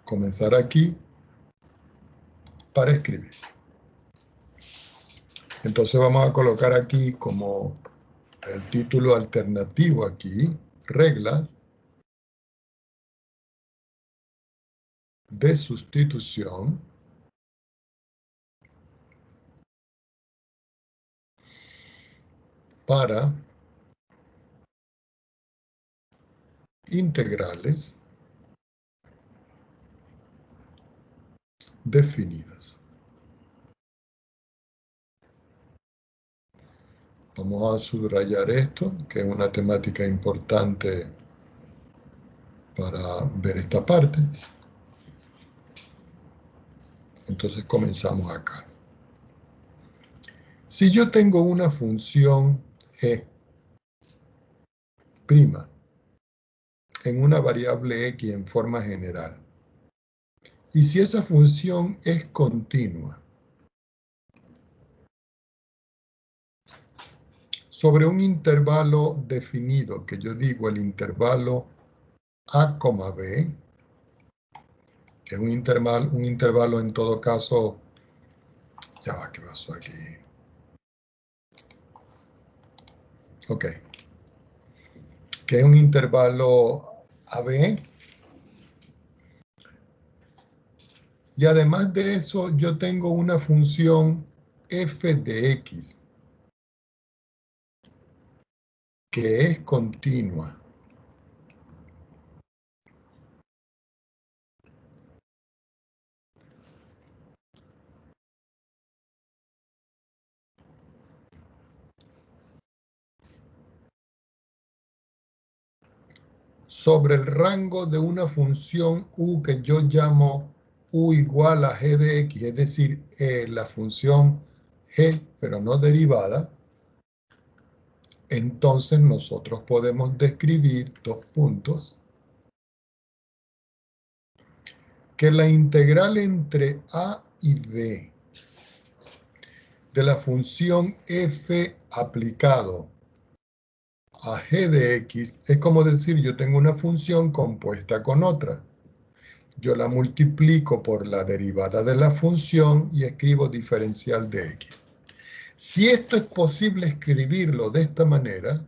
comenzar aquí para escribir. Entonces vamos a colocar aquí como el título alternativo aquí, reglas de sustitución para integrales definidas. Vamos a subrayar esto, que es una temática importante para ver esta parte. Entonces comenzamos acá. Si yo tengo una función g' en una variable x en forma general, y si esa función es continua sobre un intervalo definido, que yo digo el intervalo a, b, que es un intervalo en todo caso, ya va, ¿qué pasó aquí? Ok, que es un intervalo AB, y además de eso yo tengo una función f de x, que es continua. Sobre el rango de una función u que yo llamo u igual a g de x, es decir, la función g, pero no derivada, entonces nosotros podemos describir que la integral entre a y b de la función f aplicado a g de x es como decir, yo tengo una función compuesta con otra. Yo la multiplico por la derivada de la función y escribo diferencial de x. Si esto es posible escribirlo de esta manera,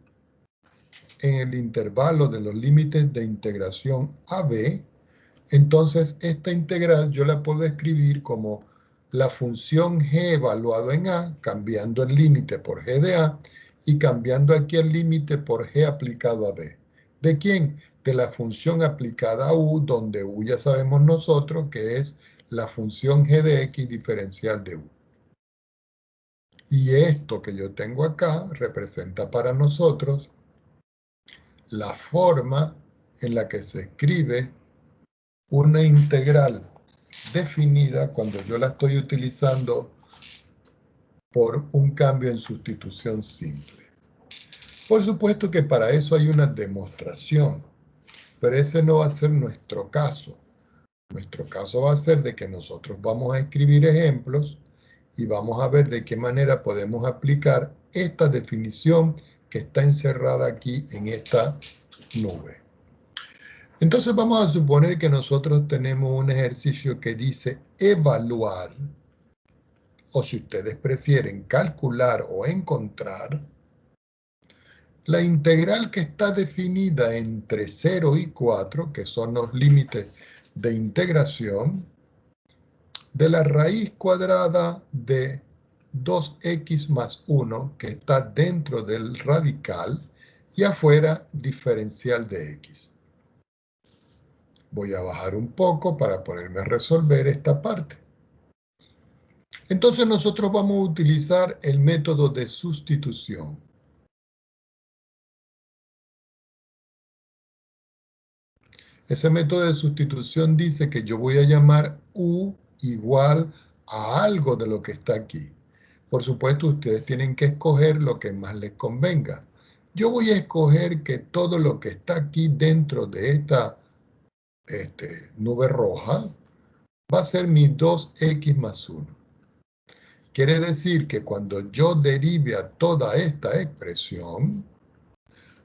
en el intervalo de los límites de integración a b, entonces esta integral yo la puedo escribir como la función g evaluado en a, cambiando el límite por g de a, y cambiando aquí el límite por g aplicado a b. ¿De quién? De la función aplicada a u, donde u ya sabemos nosotros que es la función g de x diferencial de u. Y esto que yo tengo acá representa para nosotros la forma en la que se escribe una integral definida cuando yo la estoy utilizando por un cambio en sustitución simple. Por supuesto que para eso hay una demostración, pero ese no va a ser nuestro caso. Nuestro caso va a ser de que nosotros vamos a escribir ejemplos y vamos a ver de qué manera podemos aplicar esta definición que está encerrada aquí en esta nube. Entonces vamos a suponer que nosotros tenemos un ejercicio que dice evaluar, o si ustedes prefieren calcular o encontrar, la integral que está definida entre 0 y 4, que son los límites de integración, de la raíz cuadrada de 2x más 1, que está dentro del radical, y afuera diferencial de x. Voy a bajar un poco para ponerme a resolver esta parte. Entonces nosotros vamos a utilizar el método de sustitución. Ese método de sustitución dice que yo voy a llamar u igual a algo de lo que está aquí. Por supuesto, ustedes tienen que escoger lo que más les convenga. Yo voy a escoger que todo lo que está aquí dentro de esta nube roja va a ser mi 2x más 1. Quiere decir que cuando yo derive a toda esta expresión,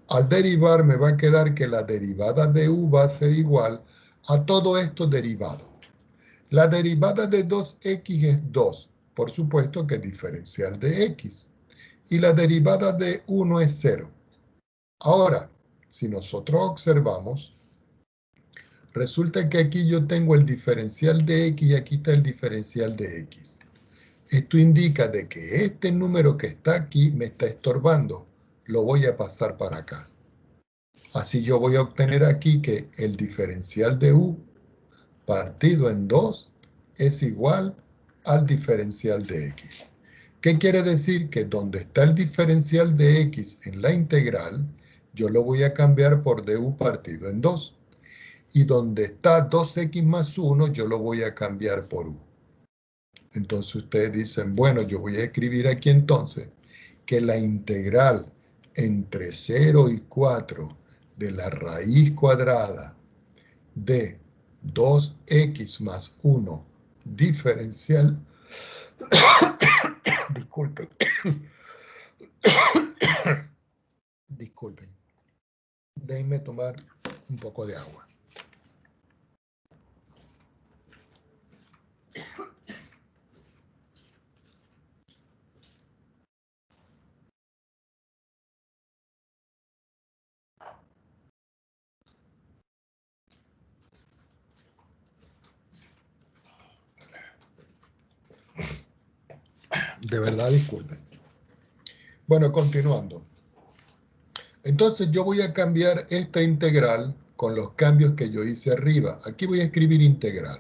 al derivar me va a quedar que la derivada de u va a ser igual a todo esto derivado. La derivada de 2x es 2, por supuesto que es diferencial de x. Y la derivada de 1 es 0. Ahora, si nosotros observamos, resulta que aquí yo tengo el diferencial de x y aquí está el diferencial de x. Esto indica de que este número que está aquí me está estorbando. Lo voy a pasar para acá. Así yo voy a obtener aquí que el diferencial de u partido en 2 es igual al diferencial de x. ¿Qué quiere decir? Que donde está el diferencial de x en la integral, yo lo voy a cambiar por du partido en 2. Y donde está 2x más 1, yo lo voy a cambiar por u. Entonces ustedes dicen, bueno, yo voy a escribir aquí entonces que la integral entre 0 y 4 de la raíz cuadrada de 2x más 1 diferencial, disculpen, disculpen, déjenme tomar un poco de agua. De verdad, disculpen. Bueno, continuando. Entonces yo voy a cambiar esta integral con los cambios que yo hice arriba. Aquí voy a escribir integral.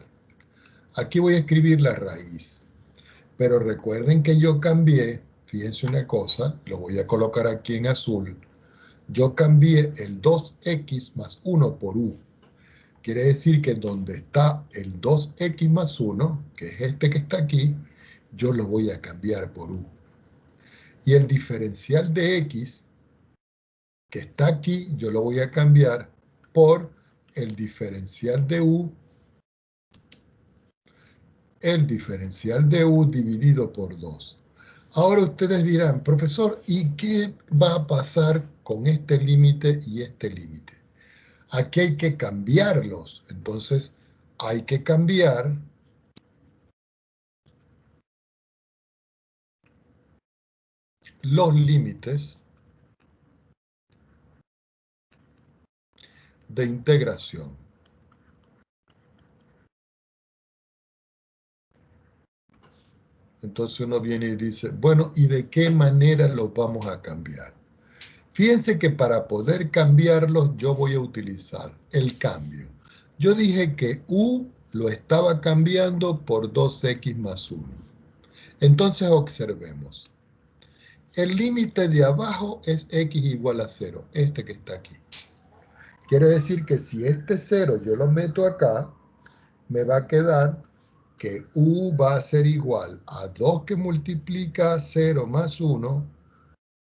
Aquí voy a escribir la raíz. Pero recuerden que yo cambié, fíjense una cosa, lo voy a colocar aquí en azul. Yo cambié el 2x más 1 por u. Quiere decir que donde está el 2x más 1, que es este que está aquí, yo lo voy a cambiar por u. Y el diferencial de x, que está aquí, yo lo voy a cambiar por el diferencial de u, dividido por 2. Ahora ustedes dirán, profesor, ¿y qué va a pasar con este límite y este límite? Aquí hay que cambiarlos. Entonces, hay que cambiar los límites de integración. Entonces uno viene y dice, bueno, ¿y de qué manera los vamos a cambiar? Fíjense que para poder cambiarlos yo voy a utilizar el cambio. Yo dije que u lo estaba cambiando por 2x más 1. Entonces observemos. El límite de abajo es x igual a 0, este que está aquí. Quiere decir que si este 0 yo lo meto acá, me va a quedar que u va a ser igual a 2 que multiplica 0 más 1.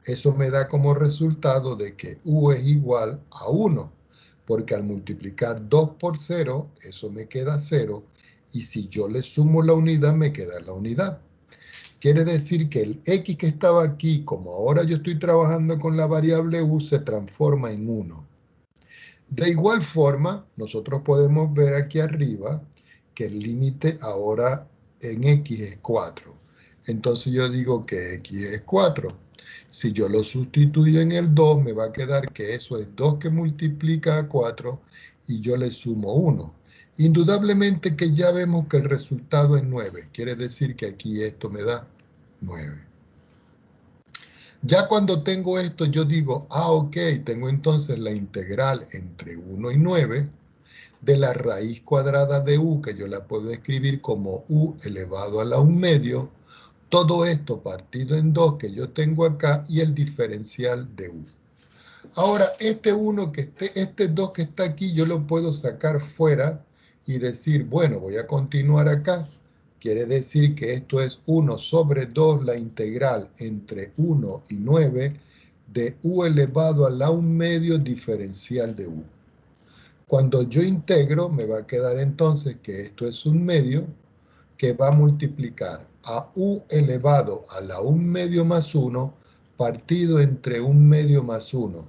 Eso me da como resultado de que u es igual a 1, porque al multiplicar 2 por 0, eso me queda 0, y si yo le sumo la unidad, me queda la unidad. Quiere decir que el x que estaba aquí, como ahora yo estoy trabajando con la variable u, se transforma en 1. De igual forma, nosotros podemos ver aquí arriba que el límite ahora en x es 4. Entonces yo digo que x es 4. Si yo lo sustituyo en el 2, me va a quedar que eso es 2 que multiplica a 4 y yo le sumo 1. Indudablemente que ya vemos que el resultado es 9. Quiere decir que aquí esto me da 9. Ya cuando tengo esto, yo digo, ok, tengo entonces la integral entre 1 y 9 de la raíz cuadrada de u, que yo la puedo escribir como u elevado a la 1 medio, todo esto partido en 2 que yo tengo acá y el diferencial de u. Ahora, este 2 que está aquí, yo lo puedo sacar fuera y decir, bueno, voy a continuar acá. Quiere decir que esto es 1 sobre 2 la integral entre 1 y 9 de u elevado a la 1 medio diferencial de u. Cuando yo integro, me va a quedar entonces que esto es 1 medio que va a multiplicar a u elevado a la 1 medio más 1 partido entre 1 medio más 1.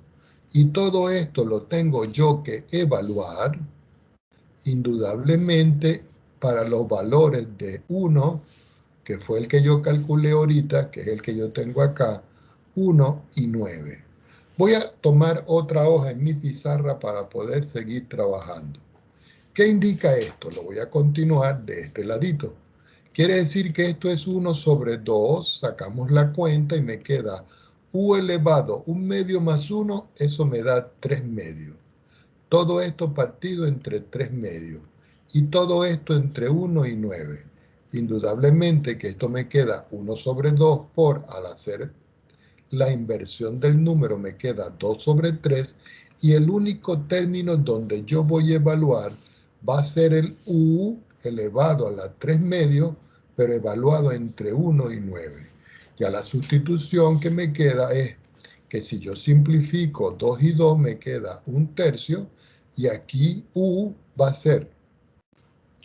Y todo esto lo tengo yo que evaluar indudablemente para los valores de 1, que fue el que yo calculé ahorita, que es el que yo tengo acá, 1 y 9. Voy a tomar otra hoja en mi pizarra para poder seguir trabajando. ¿Qué indica esto? Lo voy a continuar de este ladito. Quiere decir que esto es 1 sobre 2, sacamos la cuenta y me queda u elevado 1 medio más 1, eso me da 3 medios. Todo esto partido entre 3 medios. Y todo esto entre 1 y 9. Indudablemente que esto me queda 1 sobre 2 por, al hacer la inversión del número, me queda 2 sobre 3. Y el único término donde yo voy a evaluar va a ser el u elevado a la 3 medios, pero evaluado entre 1 y 9. Ya la sustitución que me queda es que si yo simplifico 2 y 2 me queda 1/3, y aquí u va a ser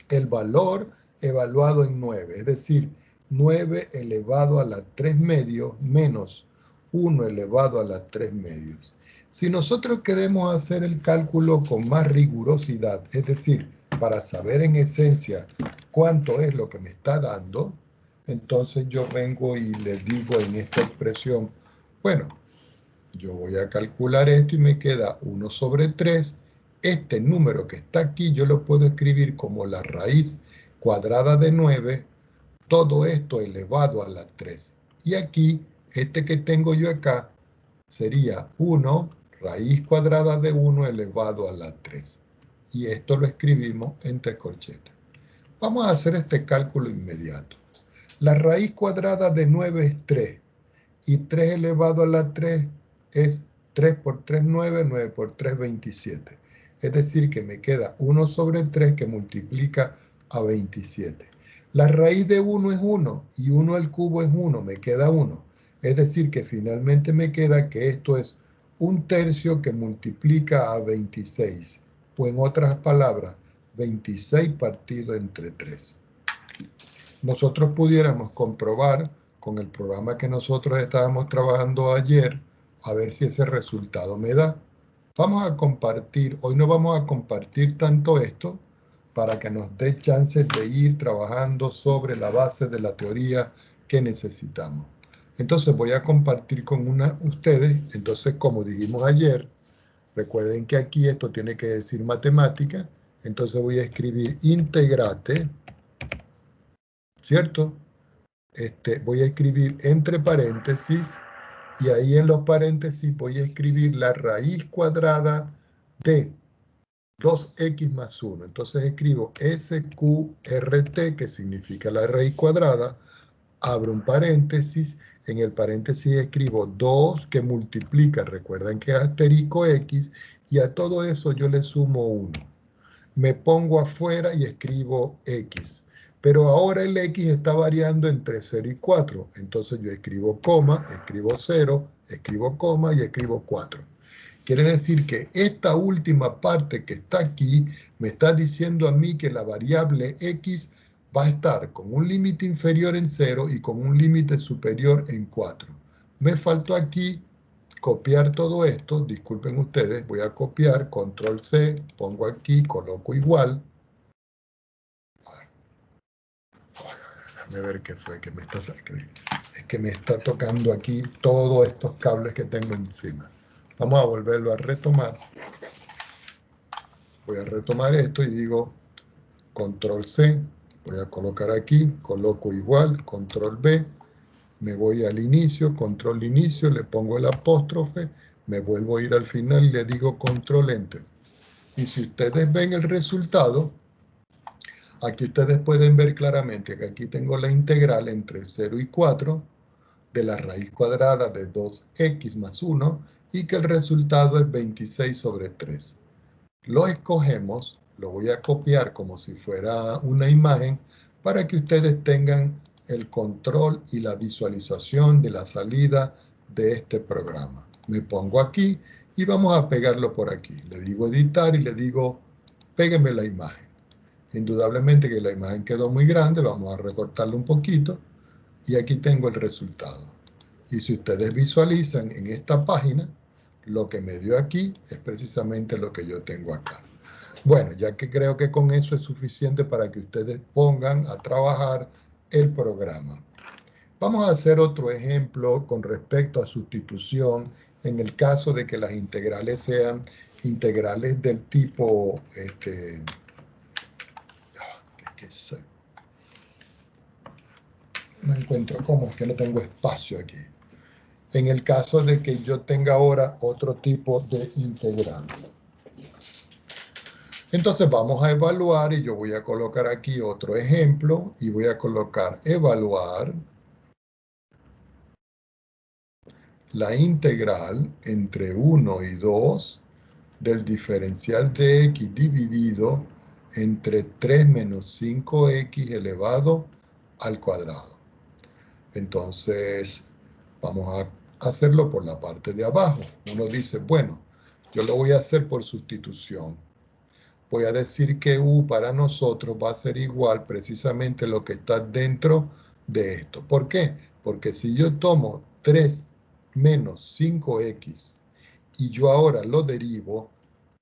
el valor evaluado en 9, es decir, 9 elevado a la 3 medios menos 1 elevado a la 3 medios. Si nosotros queremos hacer el cálculo con más rigurosidad, es decir, para saber en esencia cuánto es lo que me está dando, entonces yo vengo y le digo en esta expresión, bueno, yo voy a calcular esto y me queda 1 sobre 3. Este número que está aquí yo lo puedo escribir como la raíz cuadrada de 9, todo esto elevado a la 3. Y aquí, este que tengo yo acá, sería 1 raíz cuadrada de 1 elevado a la 3. Y esto lo escribimos entre corchetas. Vamos a hacer este cálculo inmediato. La raíz cuadrada de 9 es 3. Y 3 elevado a la 3 es 3 por 3, 9, 9 por 3, 27. Es decir, que me queda 1 sobre 3 que multiplica a 27. La raíz de 1 es 1 y 1 al cubo es 1, me queda 1. Es decir, que finalmente me queda que esto es 1/3 que multiplica a 26. O en otras palabras, 26 partido entre 3. Nosotros pudiéramos comprobar con el programa que nosotros estábamos trabajando ayer, a ver si ese resultado me da. Vamos a compartir, hoy no vamos a compartir tanto esto, para que nos dé chance de ir trabajando sobre la base de la teoría que necesitamos. Entonces voy a compartir con ustedes, entonces como dijimos ayer, recuerden que aquí esto tiene que decir matemática, entonces voy a escribir integrate, ¿cierto? Voy a escribir entre paréntesis y ahí en los paréntesis voy a escribir la raíz cuadrada de 2x más 1. Entonces escribo SQRT, que significa la raíz cuadrada, abro un paréntesis, en el paréntesis escribo 2 que multiplica, recuerden que es asterisco X, y a todo eso yo le sumo 1. Me pongo afuera y escribo X. Pero ahora el X está variando entre 0 y 4. Entonces yo escribo coma, escribo 0, escribo coma y escribo 4. Quiere decir que esta última parte que está aquí me está diciendo a mí que la variable X va a estar con un límite inferior en 0 y con un límite superior en 4. Me faltó aquí copiar todo esto, disculpen ustedes, voy a copiar, control C, pongo aquí, coloco igual. Déjame ver qué fue que me está saliendo. Es que me está tocando aquí todos estos cables que tengo encima. Vamos a volverlo a retomar. Voy a retomar esto y digo control C, voy a colocar aquí, coloco igual, control B, me voy al inicio, control inicio, le pongo el apóstrofe, me vuelvo a ir al final y le digo control enter. Y si ustedes ven el resultado, aquí ustedes pueden ver claramente que aquí tengo la integral entre 0 y 4 de la raíz cuadrada de 2x más 1 y que el resultado es 26 sobre 3. Lo escogemos, lo voy a copiar como si fuera una imagen para que ustedes tengan el control y la visualización de la salida de este programa. Me pongo aquí y vamos a pegarlo por aquí. Le digo editar y le digo pégueme la imagen. Indudablemente que la imagen quedó muy grande, vamos a recortarlo un poquito y aquí tengo el resultado. Y si ustedes visualizan en esta página, lo que me dio aquí es precisamente lo que yo tengo acá. Bueno, ya que creo que con eso es suficiente para que ustedes pongan a trabajar el programa. Vamos a hacer otro ejemplo con respecto a sustitución en el caso de que las integrales sean integrales del tipo, no encuentro cómo, es que no tengo espacio aquí. En el caso de que yo tenga ahora otro tipo de integral. Entonces vamos a evaluar y yo voy a colocar aquí otro ejemplo y voy a colocar evaluar la integral entre 1 y 2 del diferencial de x dividido entre 3 menos 5x elevado al cuadrado. Entonces, vamos a hacerlo por la parte de abajo. Uno dice, bueno, yo lo voy a hacer por sustitución. Voy a decir que u para nosotros va a ser igual precisamente lo que está dentro de esto. ¿Por qué? Porque si yo tomo 3 menos 5x y yo ahora lo derivo,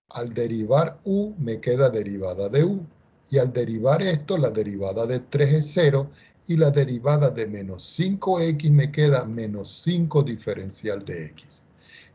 al derivar u me queda derivada de u. Y al derivar esto, la derivada de 3 es 0 y la derivada de menos 5x me queda menos 5 diferencial de x.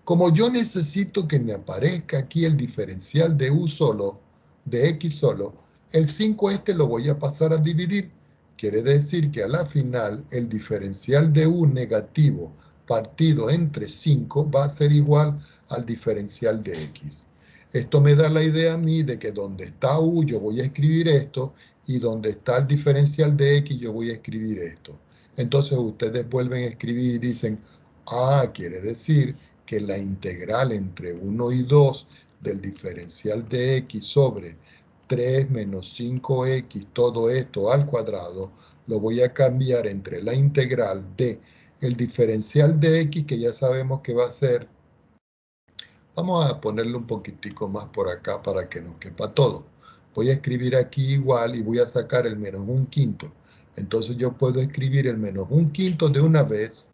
Como yo necesito que me aparezca aquí el diferencial de u solo, de x solo, el 5 lo voy a pasar a dividir. Quiere decir que a la final el diferencial de u negativo partido entre 5 va a ser igual al diferencial de x. Esto me da la idea a mí de que donde está u yo voy a escribir esto y donde está el diferencial de x yo voy a escribir esto. Entonces ustedes vuelven a escribir y dicen, quiere decir que la integral entre 1 y 2 del diferencial de x sobre 3 menos 5x, todo esto al cuadrado, lo voy a cambiar entre la integral de el diferencial de x, que ya sabemos que va a ser, vamos a ponerle un poquitico más por acá para que nos quepa todo. Voy a escribir aquí igual y voy a sacar el menos 1/5. Entonces yo puedo escribir el menos 1/5 de una vez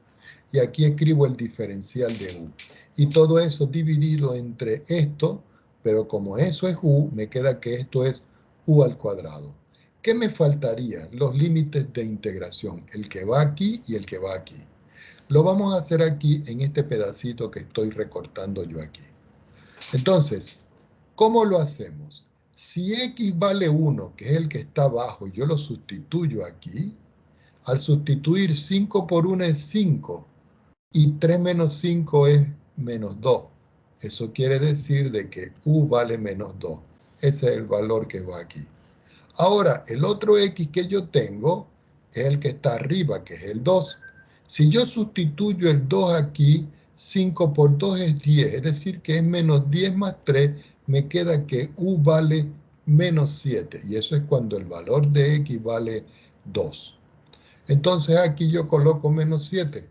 y aquí escribo el diferencial de u. Y todo eso dividido entre esto, pero como eso es u, me queda que esto es u al cuadrado. ¿Qué me faltaría? Los límites de integración, el que va aquí y el que va aquí. Lo vamos a hacer aquí en este pedacito que estoy recortando yo aquí. Entonces, ¿cómo lo hacemos? Si x vale 1, que es el que está abajo, y yo lo sustituyo aquí, al sustituir 5 por 1 es 5, y 3 menos 5 es menos 2. Eso quiere decir de que u vale menos 2. Ese es el valor que va aquí. Ahora, el otro x que yo tengo es el que está arriba, que es el 2. Si yo sustituyo el 2 aquí, 5 por 2 es 10, es decir, que es menos 10 más 3, me queda que u vale menos 7. Y eso es cuando el valor de x vale 2. Entonces aquí yo coloco menos 7.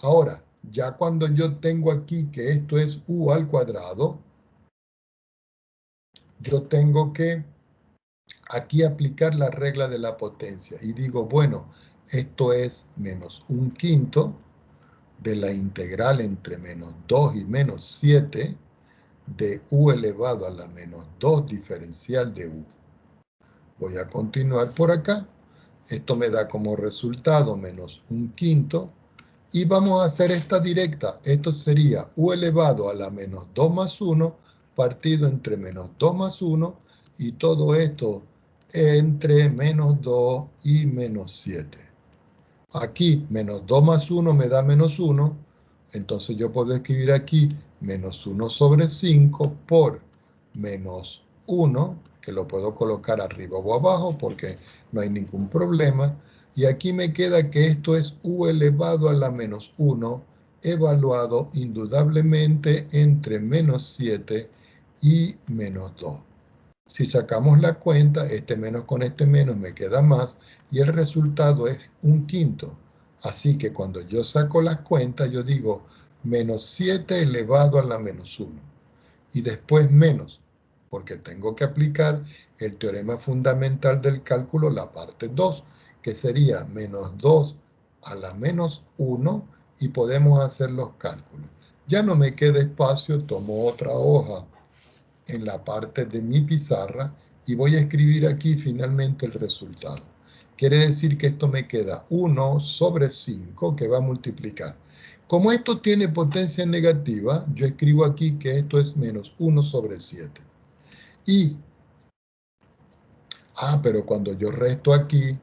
Ahora, ya cuando yo tengo aquí que esto es u al cuadrado, yo tengo que aquí aplicar la regla de la potencia. Y digo, bueno, esto es menos 1/5 de la integral entre menos 2 y menos 7 de u elevado a la menos 2 diferencial de u. Voy a continuar por acá. Esto me da como resultado menos 1/5. Y vamos a hacer esta directa. Esto sería u elevado a la menos 2 más 1 partido entre menos 2 más 1 y todo esto entre menos 2 y menos 7. Aquí menos 2 más 1 me da menos 1. Entonces yo puedo escribir aquí menos 1 sobre 5 por menos 1, que lo puedo colocar arriba o abajo porque no hay ningún problema. Y aquí me queda que esto es u elevado a la menos 1, evaluado indudablemente entre menos 7 y menos 2. Si sacamos la cuenta, este menos con este menos me queda más y el resultado es 1/5. Así que cuando yo saco las cuentas, yo digo menos 7 elevado a la menos 1. Y después menos, porque tengo que aplicar el teorema fundamental del cálculo, la parte 2, que sería menos 2 a la menos 1 y podemos hacer los cálculos. Ya no me queda espacio, tomo otra hoja en la parte de mi pizarra y voy a escribir aquí finalmente el resultado. Quiere decir que esto me queda 1 sobre 5 que va a multiplicar. Como esto tiene potencia negativa, yo escribo aquí que esto es menos 1 sobre 7. Y, pero cuando yo resto aquí,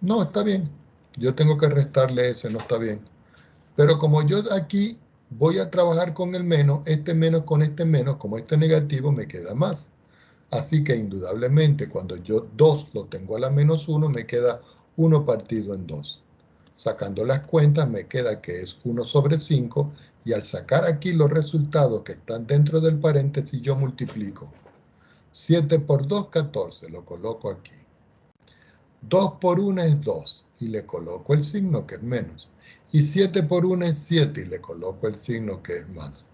no, está bien. Yo tengo que restarle ese, no está bien. Pero como yo aquí voy a trabajar con el menos, este menos con este menos, como este negativo, me queda más. Así que indudablemente cuando yo 2 lo tengo a la menos 1, me queda 1 partido en 2. Sacando las cuentas me queda que es 1 sobre 5 y al sacar aquí los resultados que están dentro del paréntesis yo multiplico. 7 por 2, 14, lo coloco aquí. 2 por 1 es 2 y le coloco el signo que es menos. Y 7 por 1 es 7 y le coloco el signo que es más.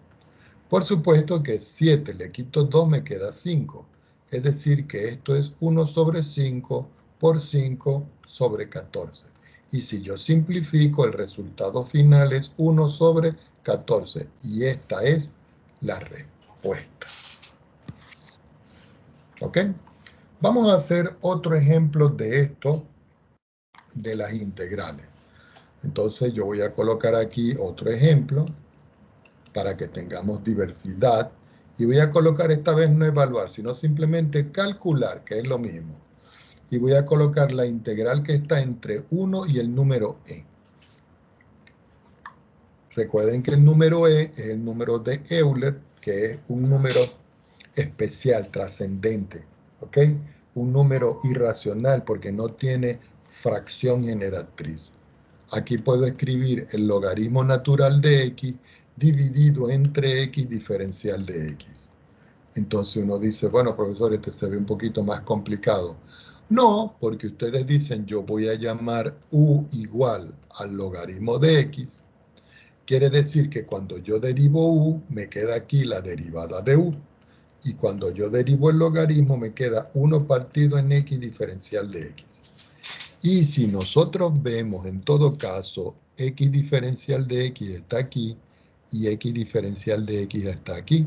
Por supuesto que 7 le quito 2 me queda 5. Es decir que esto es 1 sobre 5 por 5 sobre 14. Y si yo simplifico, el resultado final es 1 sobre 14. Y esta es la respuesta. ¿Ok? Vamos a hacer otro ejemplo de esto, de las integrales. Entonces yo voy a colocar aquí otro ejemplo para que tengamos diversidad. Y voy a colocar esta vez no evaluar, sino simplemente calcular, que es lo mismo. Y voy a colocar la integral que está entre 1 y el número e. Recuerden que el número e es el número de Euler, que es un número especial, trascendente. ¿Ok? Un número irracional porque no tiene fracción generatriz. Aquí puedo escribir el logaritmo natural de x dividido entre x diferencial de x. Entonces uno dice, bueno, profesor, este se ve un poquito más complicado. No, porque ustedes dicen, yo voy a llamar u igual al logaritmo de x. Quiere decir que cuando yo derivo u, me queda aquí la derivada de u. Y cuando yo derivo el logaritmo, me queda 1 partido en x diferencial de x. Y si nosotros vemos, en todo caso, x diferencial de x está aquí y x diferencial de x está aquí.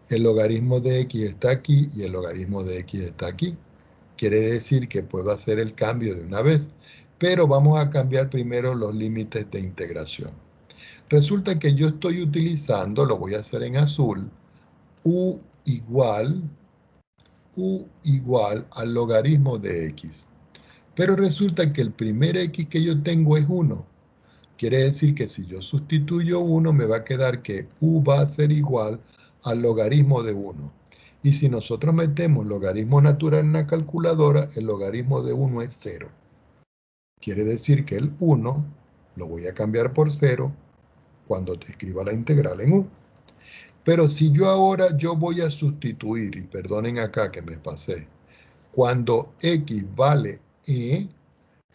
El logaritmo de x está aquí y el logaritmo de x está aquí. Quiere decir que puedo hacer el cambio de una vez, pero vamos a cambiar primero los límites de integración. Resulta que yo estoy utilizando, lo voy a hacer en azul, u igual al logaritmo de x. Pero resulta que el primer x que yo tengo es 1. Quiere decir que si yo sustituyo 1, me va a quedar que u va a ser igual al logaritmo de 1. Y si nosotros metemos logaritmo natural en la calculadora, el logaritmo de 1 es 0. Quiere decir que el 1 lo voy a cambiar por 0 cuando te escriba la integral en u. Pero si yo ahora voy a sustituir, y perdonen acá que me pasé, cuando x vale e,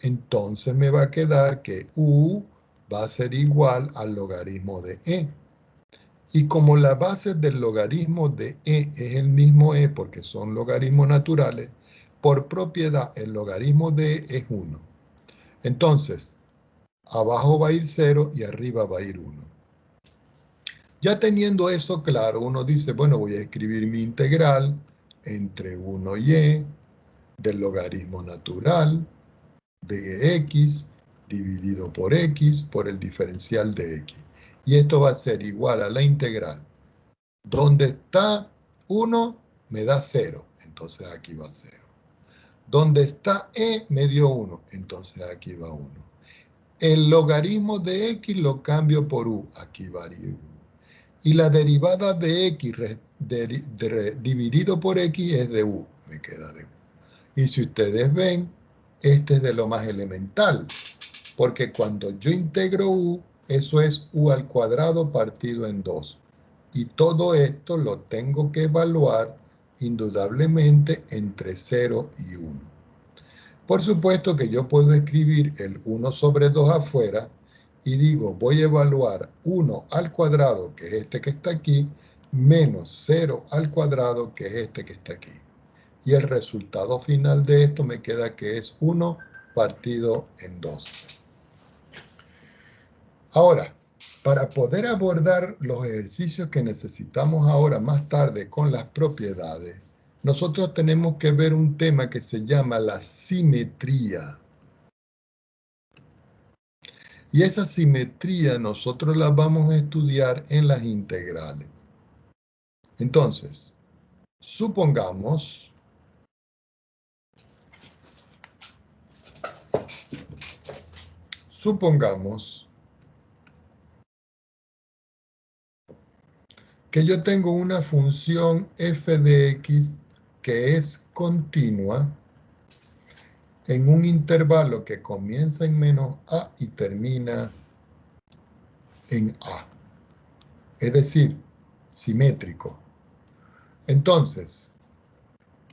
entonces me va a quedar que u va a ser igual al logaritmo de e. Y como la base del logaritmo de e es el mismo e porque son logaritmos naturales, por propiedad el logaritmo de e es 1. Entonces, abajo va a ir 0 y arriba va a ir 1. Ya teniendo eso claro, uno dice, bueno, voy a escribir mi integral entre 1 y e del logaritmo natural de x dividido por x por el diferencial de x. Y esto va a ser igual a la integral. Donde está 1 me da 0, entonces aquí va 0. Donde está e me dio 1, entonces aquí va 1. El logaritmo de x lo cambio por u, aquí va u. Y la derivada de x dividido por x es de u, me queda de u. Y si ustedes ven, este es de lo más elemental, porque cuando yo integro u, eso es u al cuadrado partido en 2. Y todo esto lo tengo que evaluar indudablemente entre 0 y 1. Por supuesto que yo puedo escribir el 1 sobre 2 afuera y digo, voy a evaluar 1 al cuadrado, que es este que está aquí, menos 0 al cuadrado, que es este que está aquí. Y el resultado final de esto me queda que es 1 partido en 2. Ahora, Para poder abordar los ejercicios que necesitamos ahora más tarde con las propiedades, nosotros tenemos que ver un tema que se llama la simetría. Y esa simetría nosotros la vamos a estudiar en las integrales. Entonces, supongamos que yo tengo una función f de x que es continua en un intervalo que comienza en menos a y termina en a. Es decir, simétrico. Entonces,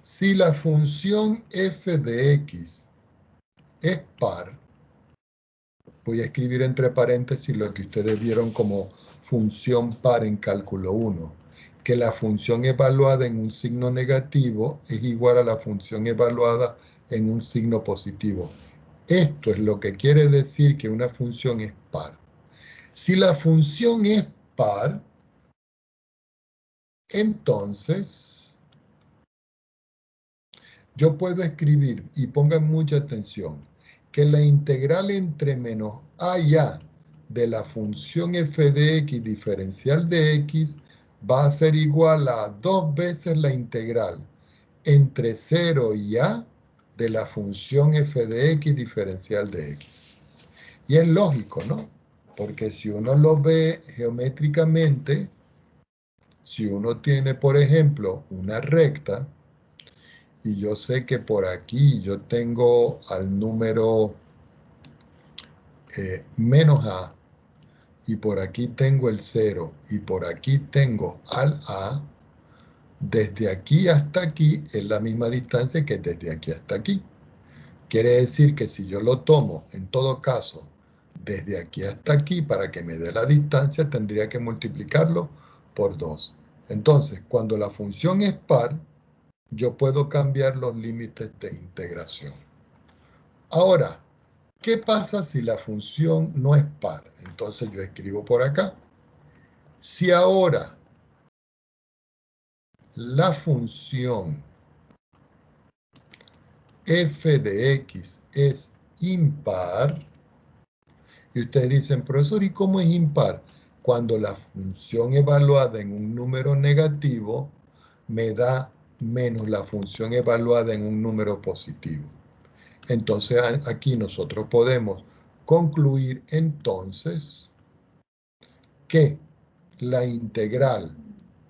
si la función f de x es par, voy a escribir entre paréntesis lo que ustedes vieron como función par en cálculo 1, que la función evaluada en un signo negativo es igual a la función evaluada en un signo positivo. Esto es lo que quiere decir que una función es par. Si la función es par, entonces yo puedo escribir, y pongan mucha atención, que la integral entre menos a y a de la función f de x diferencial de x va a ser igual a 2 veces la integral entre 0 y a de la función f de x diferencial de x. Y es lógico, ¿no? Porque si uno lo ve geométricamente, si uno tiene, por ejemplo, una recta, y yo sé que por aquí yo tengo al número menos a, y por aquí tengo el 0, y por aquí tengo al a, desde aquí hasta aquí es la misma distancia que desde aquí hasta aquí. Quiere decir que si yo lo tomo, en todo caso, desde aquí hasta aquí, para que me dé la distancia, tendría que multiplicarlo por 2. Entonces, cuando la función es par, yo puedo cambiar los límites de integración. Ahora, ¿qué pasa si la función no es par? Entonces yo escribo por acá. Si ahora la función f de x es impar, y ustedes dicen, profesor, ¿y cómo es impar? Cuando la función evaluada en un número negativo me da menos la función evaluada en un número positivo. Entonces aquí nosotros podemos concluir entonces que la integral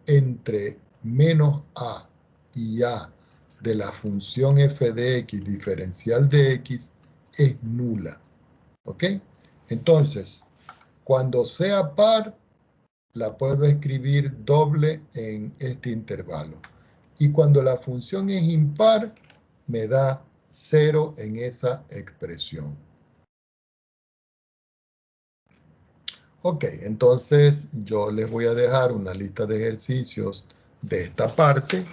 entre menos a y a de la función f de x diferencial de x es nula. ¿Ok? Entonces, cuando sea par, la puedo escribir doble en este intervalo. Y cuando la función es impar, me da 0 en esa expresión. Ok, entonces yo les voy a dejar una lista de ejercicios de esta parte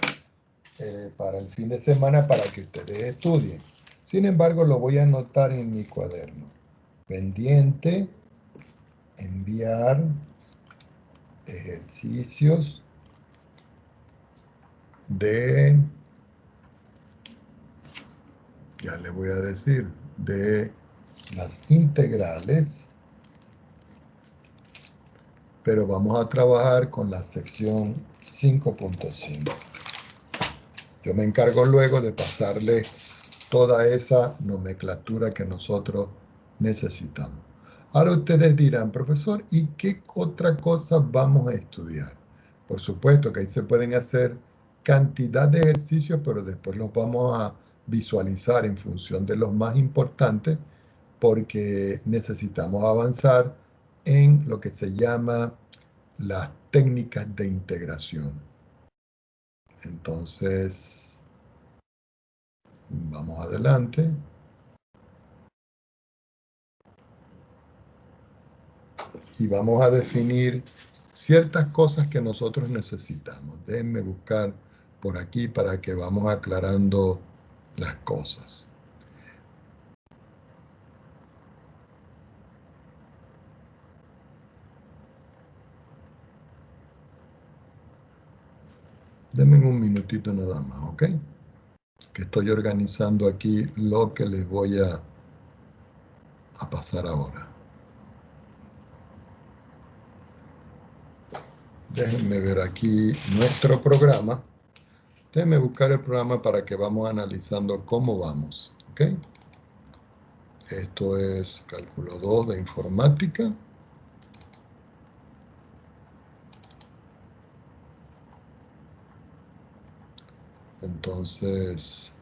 para el fin de semana para que ustedes estudien. Sin embargo, lo voy a anotar en mi cuaderno. Pendiente, enviar ejercicios de, ya les voy a decir, de las integrales, pero vamos a trabajar con la sección 5.5. Yo me encargo luego de pasarle toda esa nomenclatura que nosotros necesitamos. Ahora ustedes dirán, profesor, ¿y qué otra cosa vamos a estudiar? Por supuesto que ahí se pueden hacer cantidad de ejercicios, pero después los vamos a visualizar en función de los más importantes, porque necesitamos avanzar en lo que se llama las técnicas de integración. Entonces, vamos adelante. Y vamos a definir ciertas cosas que nosotros necesitamos. Déjenme buscar por aquí para que vamos aclarando las cosas. Denme un minutito nada más, ¿ok? Que estoy organizando aquí lo que les voy a pasar ahora. Déjenme ver aquí nuestro programa. Déjenme buscar el programa para que vamos analizando cómo vamos, ¿ok? Esto es cálculo 2 de informática. Entonces,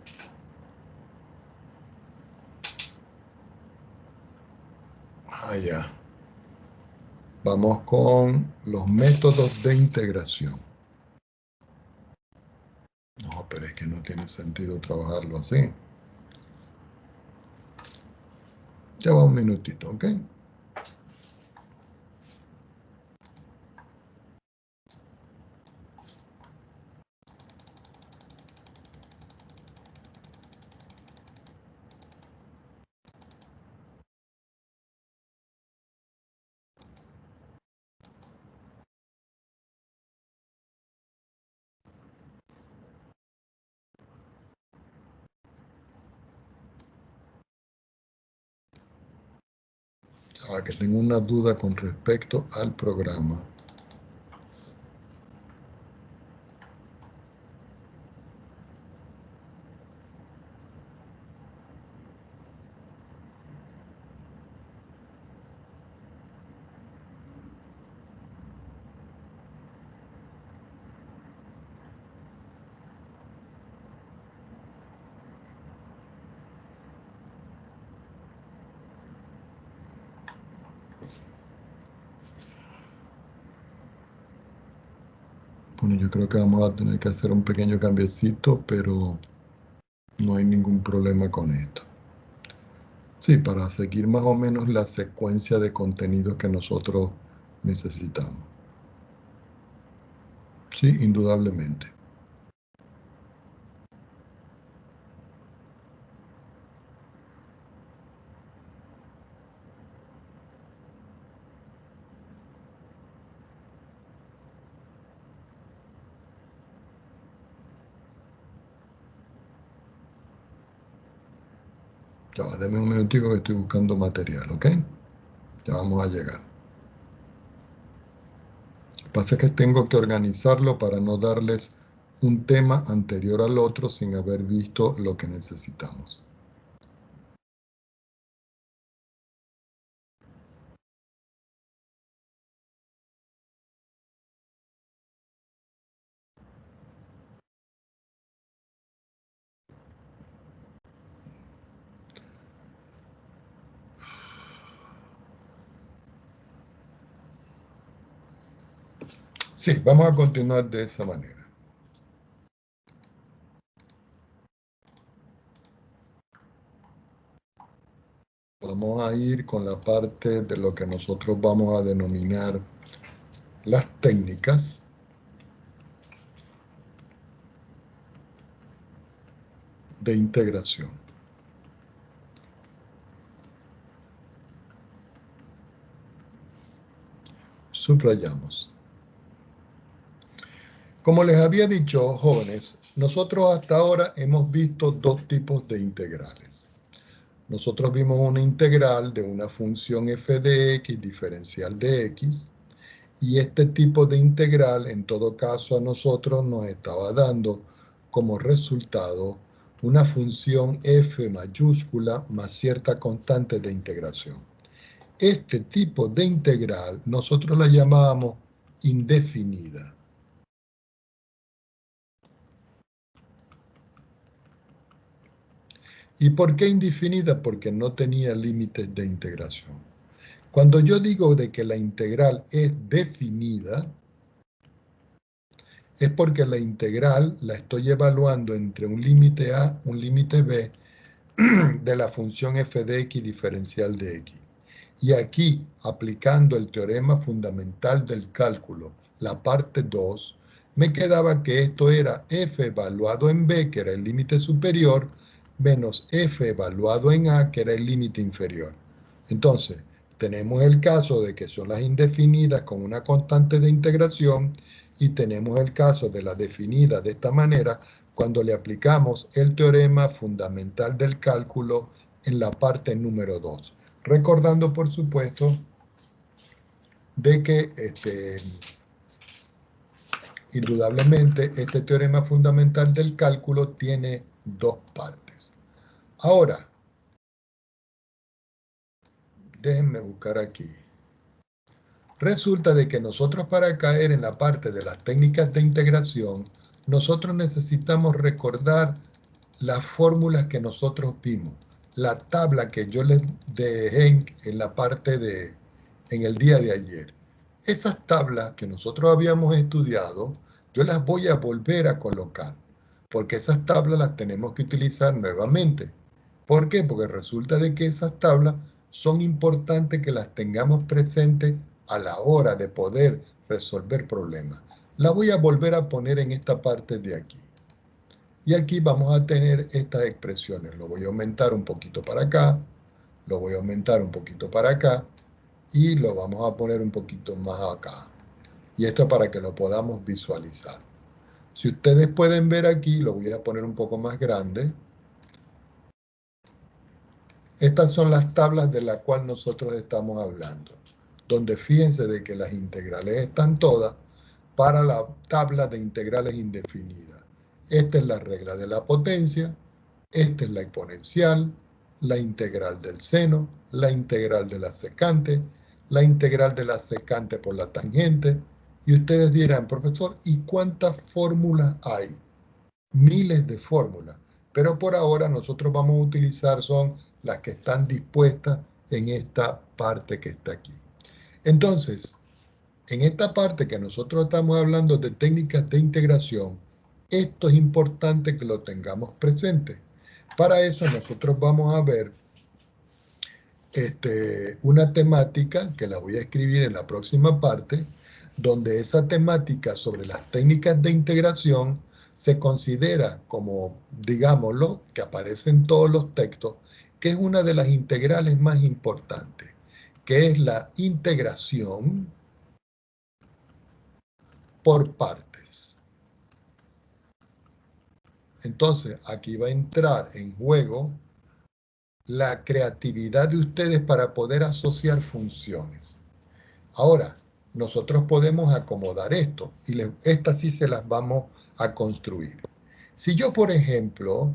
allá. Vamos con los métodos de integración. No, pero es que no tiene sentido trabajarlo así. Ya va un minutito, ¿ok? Que tengo una duda con respecto al programa. Bueno, yo creo que vamos a tener que hacer un pequeño cambiecito, pero no hay ningún problema con esto. Sí, para seguir más o menos la secuencia de contenido que nosotros necesitamos. Sí, indudablemente. Ya va, deme un minutico que estoy buscando material, ¿ok? Ya vamos a llegar. Lo que pasa es que tengo que organizarlo para no darles un tema anterior al otro sin haber visto lo que necesitamos. Sí, vamos a continuar de esa manera. Vamos a ir con la parte de lo que nosotros vamos a denominar las técnicas. De integración. Subrayamos. Como les había dicho, jóvenes, nosotros hasta ahora hemos visto dos tipos de integrales. Nosotros vimos una integral de una función f de x diferencial de x, y este tipo de integral, en todo caso, a nosotros nos estaba dando como resultado una función f mayúscula más cierta constante de integración. Este tipo de integral nosotros la llamábamos indefinida. ¿Y por qué indefinida? Porque no tenía límites de integración. Cuando yo digo de que la integral es definida, es porque la integral la estoy evaluando entre un límite A, un límite B de la función f de x diferencial de x. Y aquí, aplicando el teorema fundamental del cálculo, la parte 2, me quedaba que esto era f evaluado en b, que era el límite superior, menos f evaluado en a, que era el límite inferior. Entonces, tenemos el caso de que son las indefinidas con una constante de integración Y tenemos el caso de la definida de esta manera cuando le aplicamos el teorema fundamental del cálculo en la parte número 2. Recordando, por supuesto, de que indudablemente este teorema fundamental del cálculo tiene dos partes. Ahora, déjenme buscar aquí. Resulta de que nosotros para caer en la parte de las técnicas de integración, nosotros necesitamos recordar las fórmulas que nosotros vimos. La tabla que yo les dejé en la parte en el día de ayer. Esas tablas que nosotros habíamos estudiado, yo las voy a volver a colocar, porque esas tablas las tenemos que utilizar nuevamente. ¿Por qué? Porque resulta de que esas tablas son importantes que las tengamos presentes a la hora de poder resolver problemas. La voy a volver a poner en esta parte de aquí. Y aquí vamos a tener estas expresiones. Lo voy a aumentar un poquito para acá, lo voy a aumentar un poquito para acá y lo vamos a poner un poquito más acá. Y esto para que lo podamos visualizar. Si ustedes pueden ver aquí, lo voy a poner un poco más grande. Estas son las tablas de las cuales nosotros estamos hablando, donde fíjense de que las integrales están todas para la tabla de integrales indefinidas. Esta es la regla de la potencia, esta es la exponencial, la integral del seno, la integral de la secante, la integral de la secante por la tangente. Y ustedes dirán, profesor, ¿y cuántas fórmulas hay? Miles de fórmulas. Pero por ahora nosotros vamos a utilizar son las que están dispuestas en esta parte que está aquí. Entonces, en esta parte que nosotros estamos hablando de técnicas de integración, esto es importante que lo tengamos presente. Para eso nosotros vamos a ver una temática que la voy a escribir en la próxima parte, donde esa temática sobre las técnicas de integración se considera como, digámoslo, que aparece en todos los textos, que es una de las integrales más importantes, que es la integración por partes. Entonces, aquí va a entrar en juego la creatividad de ustedes para poder asociar funciones. Ahora, nosotros podemos acomodar esto y estas sí se las vamos a construir. Si yo, por ejemplo,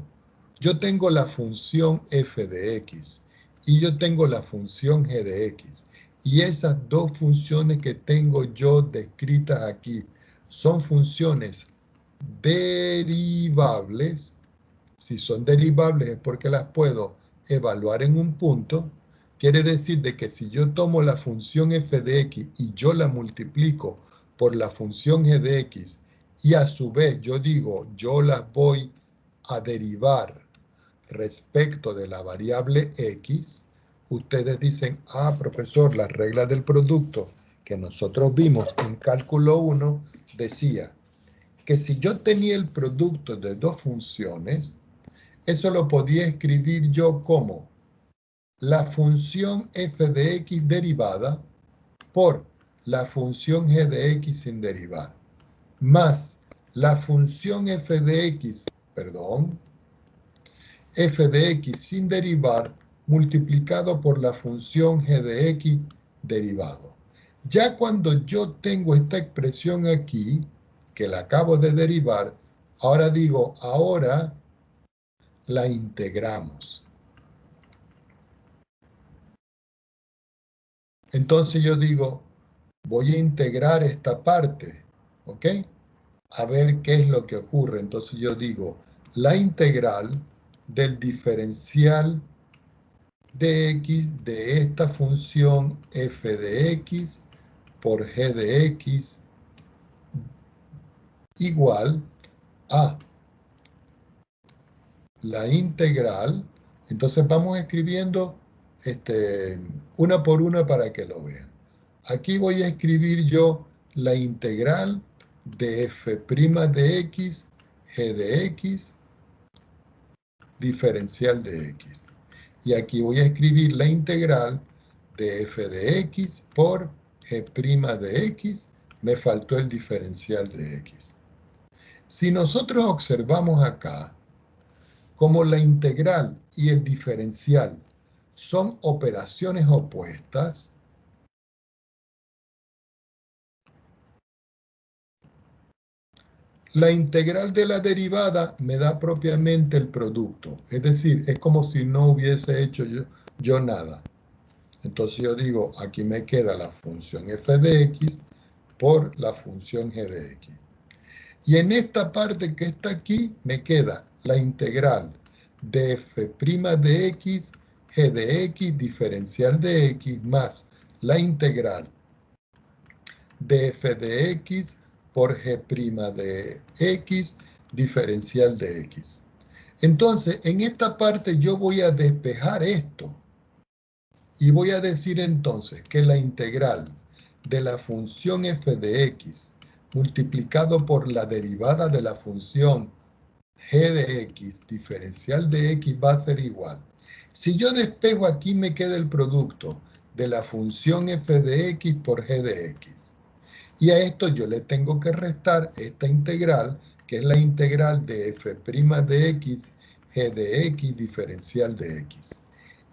yo tengo la función f de x y yo tengo la función g de x y esas dos funciones que tengo yo descritas aquí son funciones derivables. Si son derivables es porque las puedo evaluar en un punto. Quiere decir de que si yo tomo la función f de x y yo la multiplico por la función g de x y a su vez yo digo, yo las voy a derivar respecto de la variable x, ustedes dicen, ah, profesor, la regla del producto que nosotros vimos en cálculo 1 decía que si yo tenía el producto de dos funciones, eso lo podía escribir yo como la función f de x derivada por la función g de x sin derivar, más la función f de x, f de x sin derivar multiplicado por la función g de x derivado. Ya cuando yo tengo esta expresión aquí, que la acabo de derivar, ahora digo, ahora la integramos. Entonces yo digo, voy a integrar esta parte, ¿ok? A ver qué es lo que ocurre. Entonces yo digo, la integral del diferencial de x de esta función f de x por g de x igual a la integral. Entonces vamos escribiendo una por una para que lo vean. Aquí voy a escribir yo la integral de f' de x, g de x, diferencial de x. Y aquí voy a escribir la integral de f de x por g' de x, Me faltó el diferencial de x. Si nosotros observamos acá, como la integral y el diferencial son operaciones opuestas, la integral de la derivada me da propiamente el producto. Es decir, es como si no hubiese hecho yo nada. Entonces yo digo, aquí me queda la función f de x por la función g de x. Y en esta parte que está aquí me queda la integral de f' de x, g de x, diferencial de x, más la integral de f de x por g' de x, diferencial de x. Entonces, en esta parte yo voy a despejar esto. Y voy a decir entonces que la integral de la función f de x multiplicado por la derivada de la función g de x, diferencial de x, va a ser igual. Si yo despejo aquí me queda el producto de la función f de x por g de x. Y a esto yo le tengo que restar esta integral, que es la integral de f' de x, g de x, diferencial de x.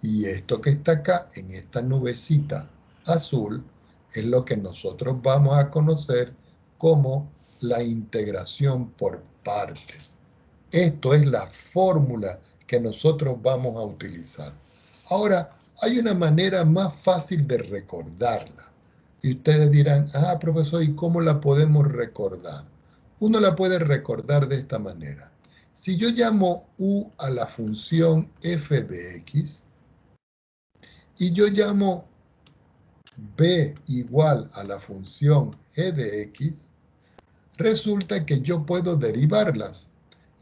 Y esto que está acá, en esta nubecita azul, es lo que nosotros vamos a conocer como la integración por partes. Esto es la fórmula que nosotros vamos a utilizar. Ahora, hay una manera más fácil de recordarla. Y ustedes dirán, profesor, ¿y cómo la podemos recordar? Uno la puede recordar de esta manera. Si yo llamo u a la función f de x, y yo llamo b igual a la función g de x, resulta que yo puedo derivarlas.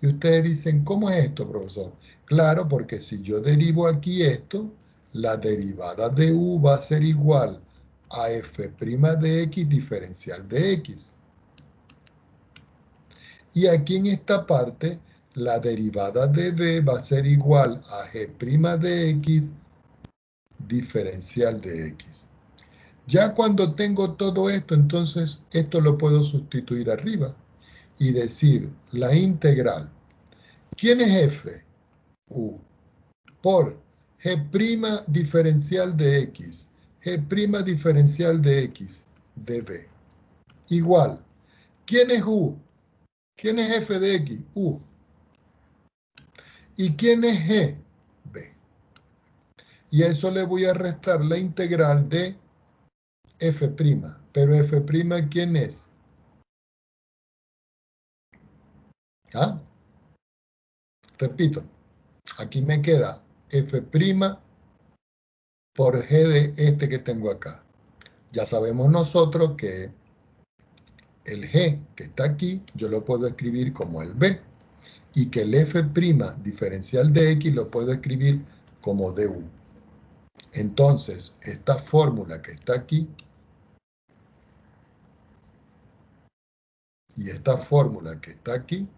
Y ustedes dicen, ¿cómo es esto, profesor? Claro, porque si yo derivo aquí esto, la derivada de u va a ser igual a f' de x diferencial de x. Y aquí en esta parte, la derivada de b va a ser igual a g' de x diferencial de x. Ya cuando tengo todo esto, entonces esto lo puedo sustituir arriba y decir la integral. ¿Quién es f? U. Por g' diferencial de x. G' diferencial de x de b. Igual. ¿Quién es u? ¿Quién es f de x? U. ¿Y quién es g? B. Y a eso le voy a restar la integral de f'. Pero f', ¿quién es? ¿Ah? Repito, aquí me queda f' por g de este que tengo acá. Ya sabemos nosotros que el g que está aquí, yo lo puedo escribir como el b, y que el f' diferencial de x lo puedo escribir como du. Entonces, esta fórmula que está aquí y esta fórmula que está aquí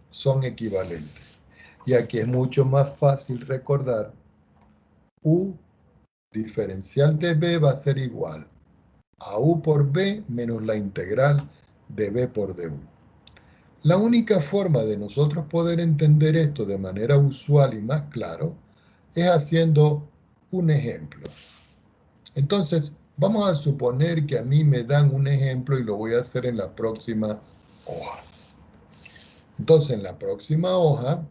son equivalentes. Y aquí es mucho más fácil recordar u diferencial de b va a ser igual a u por b menos la integral de b por du. La única forma de nosotros poder entender esto de manera usual y más claro es haciendo un ejemplo. Entonces, vamos a suponer que a mí me dan un ejemplo y lo voy a hacer en la próxima hoja. Entonces, en la próxima hoja,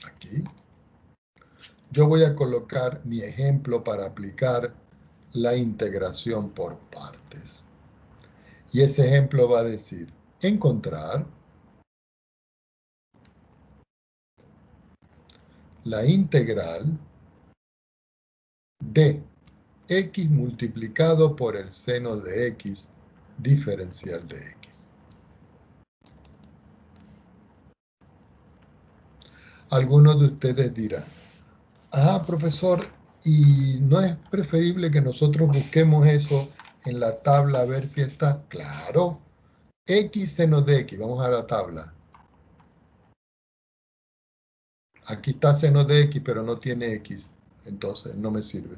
aquí, yo voy a colocar mi ejemplo para aplicar la integración por partes. Y ese ejemplo va a decir, encontrar la integral de x multiplicado por el seno de x diferencial de x. Algunos de ustedes dirán, profesor, ¿y no es preferible que nosotros busquemos eso en la tabla a ver si está? Claro, x seno de x, vamos a la tabla. Aquí está seno de x, pero no tiene x, entonces no me sirve.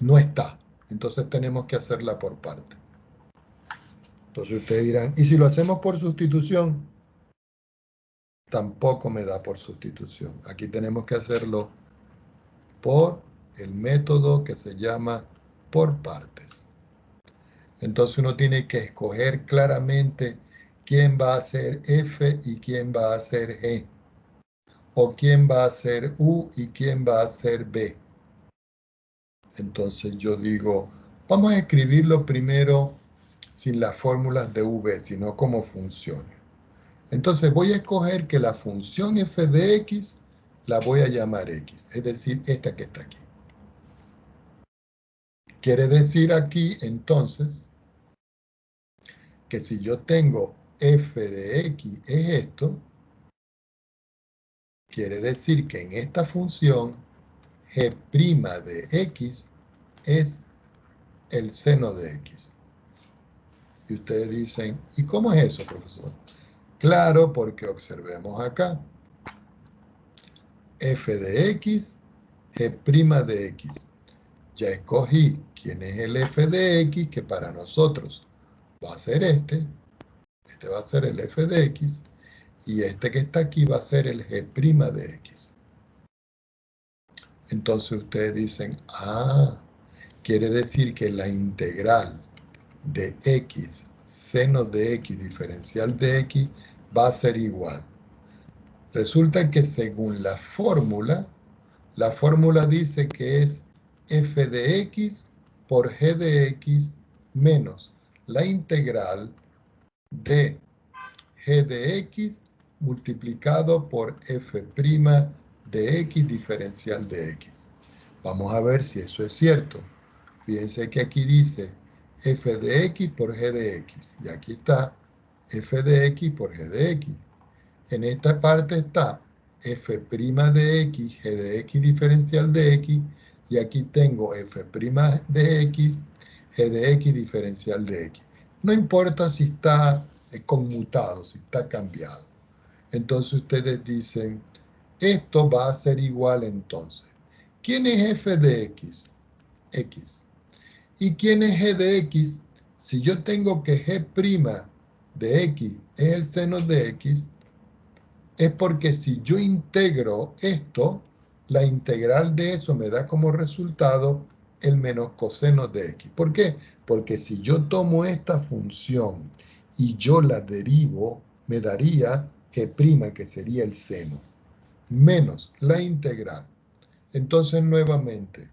No está. Entonces tenemos que hacerla por parte. Entonces ustedes dirán, ¿y si lo hacemos por sustitución? Tampoco me da por sustitución. Aquí tenemos que hacerlo por el método que se llama por partes. Entonces uno tiene que escoger claramente quién va a ser F y quién va a ser G, o quién va a ser U y quién va a ser B. Entonces yo digo, vamos a escribirlo primero sin las fórmulas de V, sino como funciones. Entonces voy a escoger que la función f de x la voy a llamar x, es decir, esta que está aquí. Quiere decir aquí, entonces, que si yo tengo f de x es esto, quiere decir que en esta función g' de x es el seno de x. Y ustedes dicen, ¿y cómo es eso, profesor? Claro, porque observemos acá. F de x, g' de x. Ya escogí quién es el f de x, que para nosotros va a ser este va a ser el f de x, y este que está aquí va a ser el g' de x. Entonces ustedes dicen, quiere decir que la integral de x, seno de x, diferencial de x, va a ser igual. Resulta que según la fórmula dice que es f de x por g de x menos la integral de g de x multiplicado por f' de x diferencial de x. Vamos a ver si eso es cierto. Fíjense que aquí dice f de x por g de x. Y aquí está f de x por g de x. En esta parte está f' de x, g de x diferencial de x. Y aquí tengo f' de x, g de x diferencial de x. No importa si está conmutado, si está cambiado. Entonces ustedes dicen, esto va a ser igual entonces. ¿Quién es f de x? X. ¿Y quién es g de x? Si yo tengo que g' de x es el seno de x, es porque si yo integro esto, la integral de eso me da como resultado el menos coseno de x. ¿Por qué? Porque si yo tomo esta función y yo la derivo, me daría g', que sería el seno, menos la integral. Entonces, nuevamente,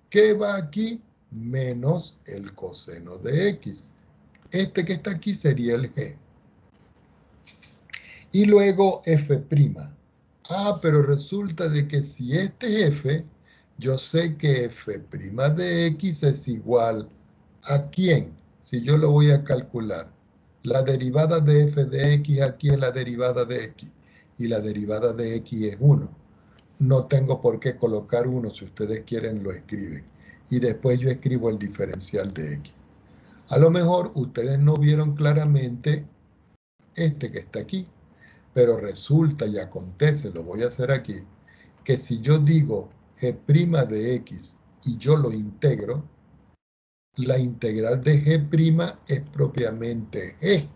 ¿qué va aquí? Menos el coseno de x. Este que está aquí sería el g. Y luego f'. Pero resulta de que si este es f, yo sé que f' de x es igual ¿a quién? Si yo lo voy a calcular. La derivada de f de x aquí es la derivada de x. Y la derivada de x es 1. No tengo por qué colocar 1. Si ustedes quieren, lo escriben. Y después yo escribo el diferencial de x. A lo mejor ustedes no vieron claramente este que está aquí. Pero resulta y acontece, lo voy a hacer aquí, que si yo digo g' de x y yo lo integro, la integral de g' es propiamente g,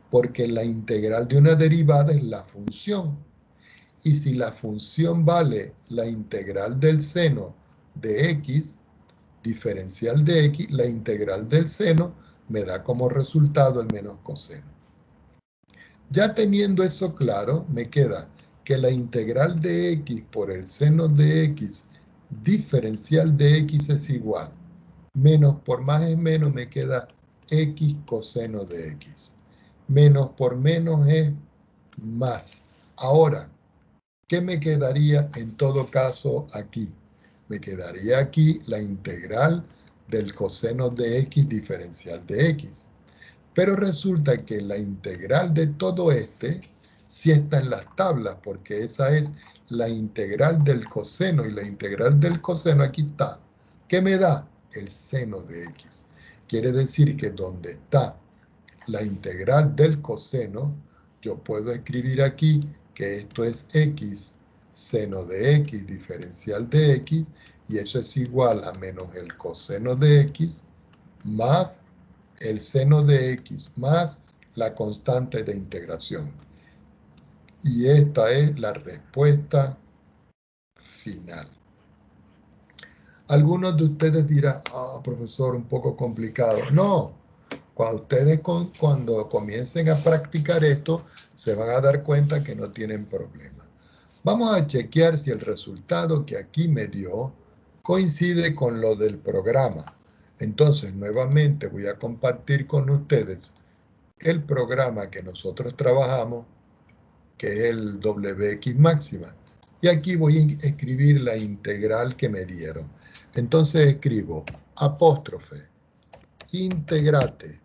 porque la integral de una derivada es la función. Y si la función vale la integral del seno de x, diferencial de x, la integral del seno me da como resultado el menos coseno. Ya teniendo eso claro, me queda que la integral de x por el seno de x diferencial de x es igual. Menos por más es menos, me queda x coseno de x. Menos por menos es más. Ahora, ¿qué me quedaría en todo caso aquí? Me quedaría aquí la integral del coseno de x diferencial de x. Pero resulta que la integral de todo sí está en las tablas, porque esa es la integral del coseno, y la integral del coseno aquí está. ¿Qué me da? El seno de x. Quiere decir que donde está la integral del coseno, yo puedo escribir aquí que esto es x seno de x diferencial de x, y eso es igual a menos el coseno de x más el seno de x más la constante de integración. Y esta es la respuesta final. Algunos de ustedes dirán, profesor, un poco complicado. No, cuando comiencen a practicar esto, se van a dar cuenta que no tienen problema. Vamos a chequear si el resultado que aquí me dio coincide con lo del programa. Entonces, nuevamente voy a compartir con ustedes el programa que nosotros trabajamos, que es el WX máxima. Y aquí voy a escribir la integral que me dieron. Entonces escribo apóstrofe, integrate,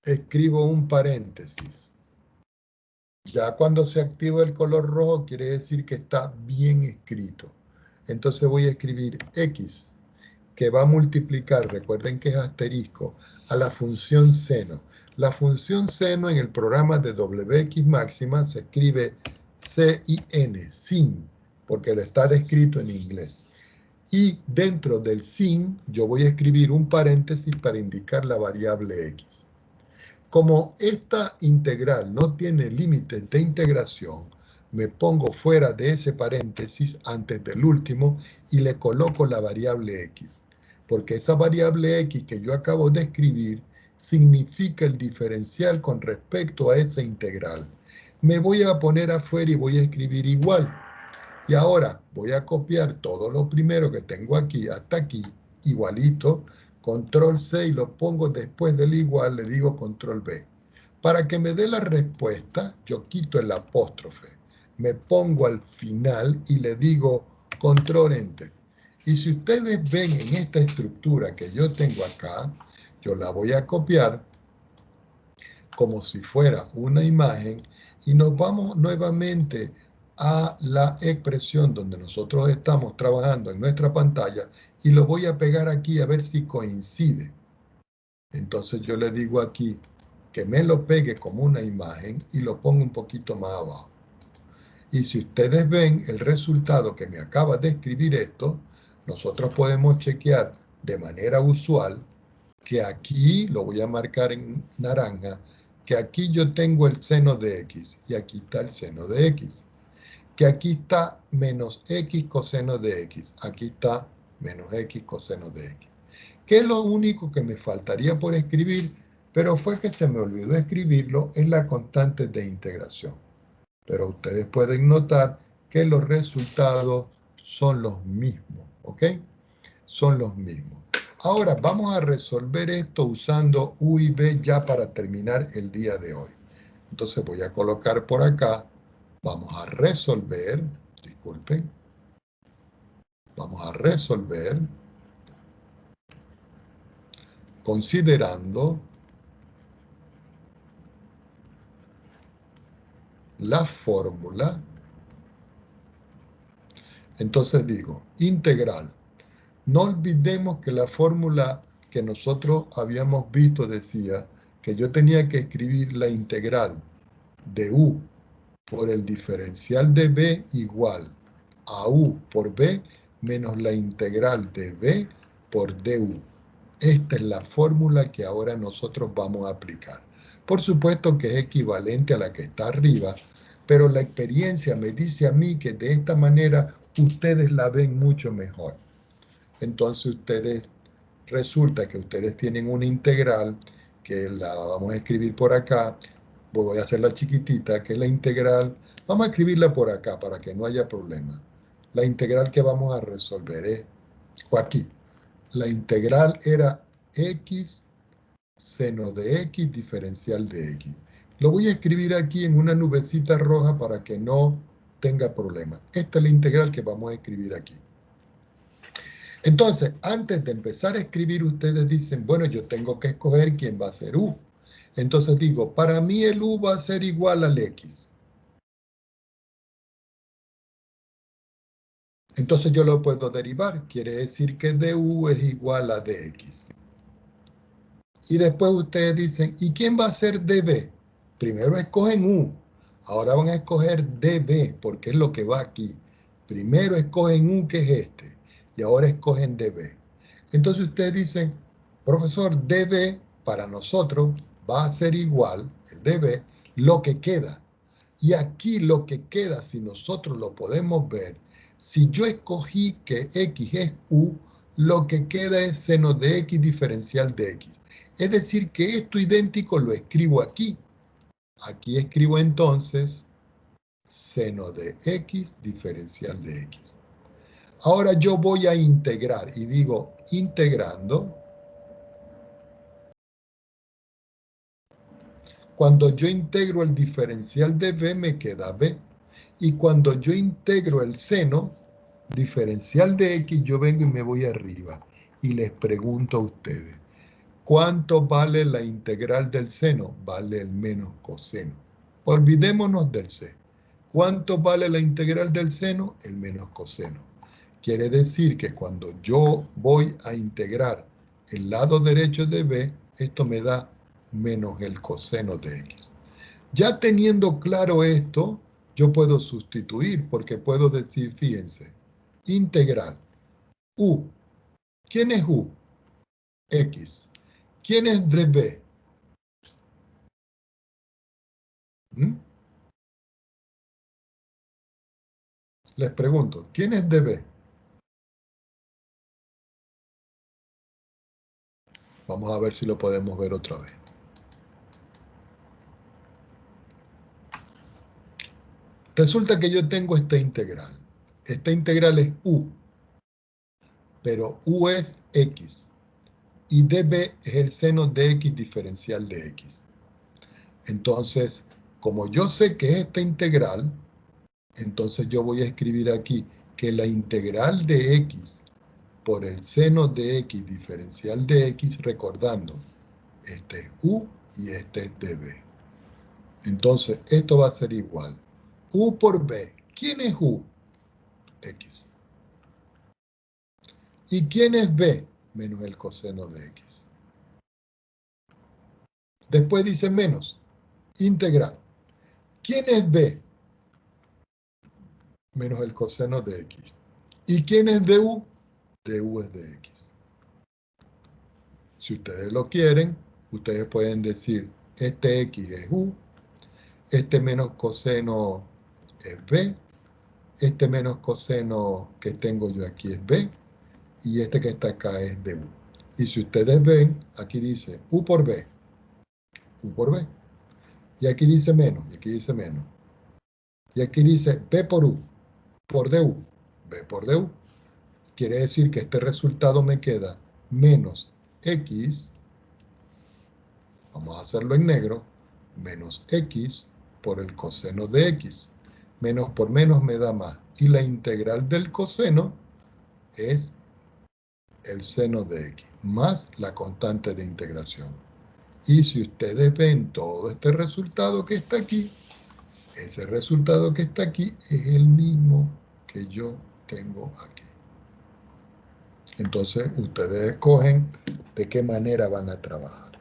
escribo un paréntesis. Ya cuando se activa el color rojo quiere decir que está bien escrito. Entonces voy a escribir x, que va a multiplicar, recuerden que es asterisco, a la función seno. La función seno en el programa de WX máxima se escribe sin, sin, porque lo está descrito en inglés. Y dentro del sin, yo voy a escribir un paréntesis para indicar la variable x. Como esta integral no tiene límites de integración, me pongo fuera de ese paréntesis antes del último y le coloco la variable x. Porque esa variable x que yo acabo de escribir significa el diferencial con respecto a esa integral. Me voy a poner afuera y voy a escribir igual. Y ahora voy a copiar todo lo primero que tengo aquí hasta aquí, igualito, control C y lo pongo después del igual, le digo control B. Para que me dé la respuesta, yo quito el apóstrofe, me pongo al final y le digo control enter. Y si ustedes ven en esta estructura que yo tengo acá, yo la voy a copiar como si fuera una imagen y nos vamos nuevamente a la expresión donde nosotros estamos trabajando en nuestra pantalla y lo voy a pegar aquí a ver si coincide. Entonces yo le digo aquí que me lo pegue como una imagen y lo pongo un poquito más abajo. Y si ustedes ven el resultado que me acaba de escribir esto, nosotros podemos chequear de manera usual que aquí, lo voy a marcar en naranja, que aquí yo tengo el seno de x y aquí está el seno de x. Que aquí está menos x coseno de x. Aquí está menos x coseno de x. Que es lo único que me faltaría por escribir, pero fue que se me olvidó escribirlo, es la constante de integración. Pero ustedes pueden notar que los resultados son los mismos, ¿ok? Son los mismos. Ahora vamos a resolver esto usando U y B ya para terminar el día de hoy. Entonces voy a colocar por acá, vamos a resolver, disculpen, vamos a resolver considerando la fórmula. Entonces digo, integral. No olvidemos que la fórmula que nosotros habíamos visto decía que yo tenía que escribir la integral de U por el diferencial de B igual a U por B menos la integral de B por DU. Esta es la fórmula que ahora nosotros vamos a aplicar. Por supuesto que es equivalente a la que está arriba, pero la experiencia me dice a mí que de esta manera ustedes la ven mucho mejor. Entonces resulta que ustedes tienen una integral que la vamos a escribir por acá. Voy a hacerla chiquitita, que es la integral. Vamos a escribirla por acá para que no haya problema. La integral que vamos a resolver es, o aquí, la integral era x seno de x diferencial de x. Lo voy a escribir aquí en una nubecita roja para que no tenga problema. Esta es la integral que vamos a escribir aquí. Entonces, antes de empezar a escribir, ustedes dicen, bueno, yo tengo que escoger quién va a ser U. Entonces digo, para mí el U va a ser igual al X. Entonces yo lo puedo derivar. Quiere decir que DU es igual a DX. Y después ustedes dicen, ¿y quién va a ser DB? Primero escogen U. Ahora van a escoger dB, porque es lo que va aquí. Primero escogen U, que es este, y ahora escogen dB. Entonces ustedes dicen, profesor, dB para nosotros va a ser igual, el dB, lo que queda. Y aquí lo que queda, si nosotros lo podemos ver, si yo escogí que X es U, lo que queda es seno de X diferencial de X. Es decir, que esto idéntico lo escribo aquí. Aquí escribo entonces seno de X diferencial de X. Ahora yo voy a integrar y digo integrando. Cuando yo integro el diferencial de B me queda B. Y cuando yo integro el seno diferencial de X, yo vengo y me voy arriba. Y les pregunto a ustedes, ¿cuánto vale la integral del seno? Vale el menos coseno. Olvidémonos del C. ¿Cuánto vale la integral del seno? El menos coseno. Quiere decir que cuando yo voy a integrar el lado derecho de B, esto me da menos el coseno de X. Ya teniendo claro esto, yo puedo sustituir porque puedo decir, fíjense, integral U. ¿Quién es U? X. ¿Quién es dB? ¿Mm? Les pregunto, ¿quién es dB? Vamos a ver si lo podemos ver otra vez. Resulta que yo tengo esta integral. Esta integral es U, pero U es X. Y dB es el seno de X diferencial de X. Entonces, como yo sé que es esta integral, entonces yo voy a escribir aquí que la integral de X por el seno de X diferencial de X, recordando, este es U y este es dB. Entonces, esto va a ser igual. U por B. ¿Quién es U? X. ¿Y quién es B? Menos el coseno de X. Después dice menos. Integral. ¿Quién es B? Menos el coseno de X. ¿Y quién es du? Du es de X. Si ustedes lo quieren, ustedes pueden decir, este X es U, este menos coseno es B, este menos coseno que tengo yo aquí es B, y este que está acá es de U. Y si ustedes ven, aquí dice U por B, U por B. Y aquí dice menos, y aquí dice menos. Y aquí dice B por U, por DU, B por DU. Quiere decir que este resultado me queda menos X, vamos a hacerlo en negro, menos X por el coseno de X. Menos por menos me da más. Y la integral del coseno es el seno de X, más la constante de integración. Y si ustedes ven todo este resultado que está aquí, ese resultado que está aquí es el mismo que yo tengo aquí. Entonces, ustedes escogen de qué manera van a trabajar.